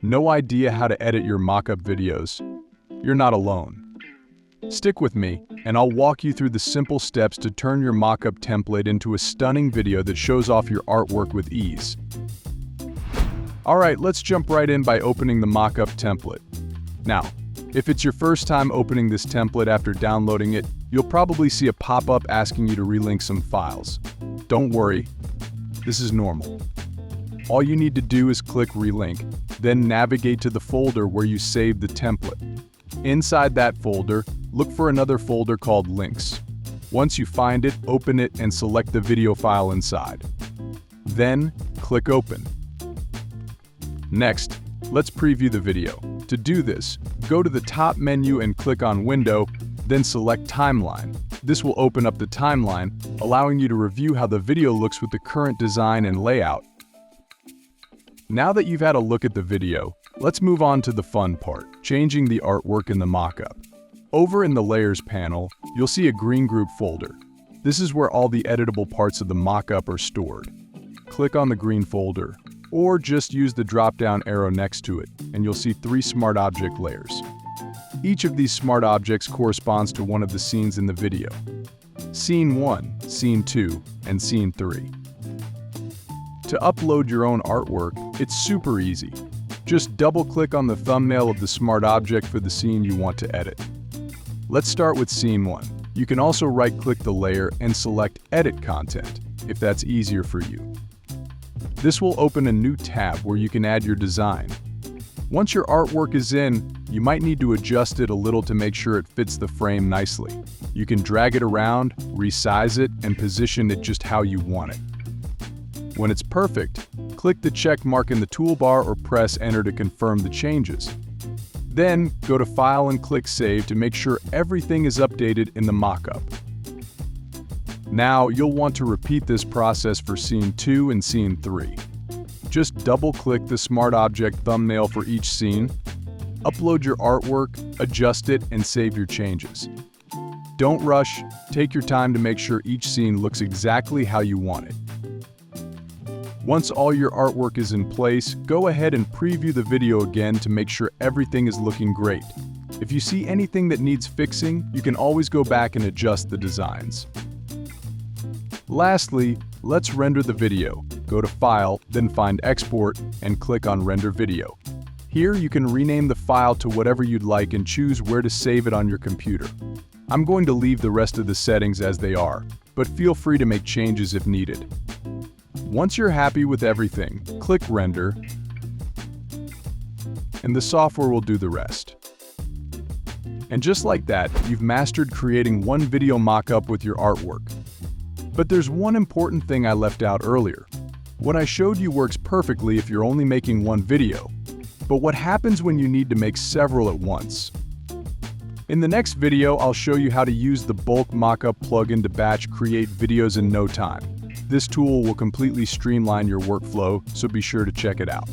No idea how to edit your mockup videos? You're not alone. Stick with me, and I'll walk you through the simple steps to turn your mockup template into a stunning video that shows off your artwork with ease. Alright, let's jump right in by opening the mockup template. Now, if it's your first time opening this template after downloading it, you'll probably see a pop-up asking you to relink some files. Don't worry, this is normal. All you need to do is click Relink, then navigate to the folder where you saved the template. Inside that folder, look for another folder called Links. Once you find it, open it and select the video file inside. Then, click Open. Next, let's preview the video. To do this, go to the top menu and click on Window, then select Timeline. This will open up the timeline, allowing you to review how the video looks with the current design and layout. Now that you've had a look at the video, let's move on to the fun part, changing the artwork in the mockup. Over in the Layers panel, you'll see a green group folder. This is where all the editable parts of the mockup are stored. Click on the green folder, or just use the drop-down arrow next to it, and you'll see 3 smart object layers. Each of these smart objects corresponds to one of the scenes in the video. Scene 1, Scene 2, and Scene 3. To upload your own artwork, it's super easy. Just double-click on the thumbnail of the smart object for the scene you want to edit. Let's start with Scene 1. You can also right-click the layer and select Edit Content, if that's easier for you. This will open a new tab where you can add your design. Once your artwork is in, you might need to adjust it a little to make sure it fits the frame nicely. You can drag it around, resize it, and position it just how you want it. When it's perfect, click the check mark in the toolbar or press Enter to confirm the changes. Then, go to File and click Save to make sure everything is updated in the mockup. Now, you'll want to repeat this process for Scene 2 and Scene 3. Just double-click the smart object thumbnail for each scene, upload your artwork, adjust it, and save your changes. Don't rush, take your time to make sure each scene looks exactly how you want it. Once all your artwork is in place, go ahead and preview the video again to make sure everything is looking great. If you see anything that needs fixing, you can always go back and adjust the designs. Lastly, let's render the video. Go to File, then find Export, and click on Render Video. Here you can rename the file to whatever you'd like and choose where to save it on your computer. I'm going to leave the rest of the settings as they are, but feel free to make changes if needed. Once you're happy with everything, click Render, and the software will do the rest. And just like that, you've mastered creating one video mockup with your artwork. But there's one important thing I left out earlier. What I showed you works perfectly if you're only making one video. But what happens when you need to make several at once? In the next video, I'll show you how to use the bulk mockup plugin to batch create videos in no time. This tool will completely streamline your workflow, so be sure to check it out.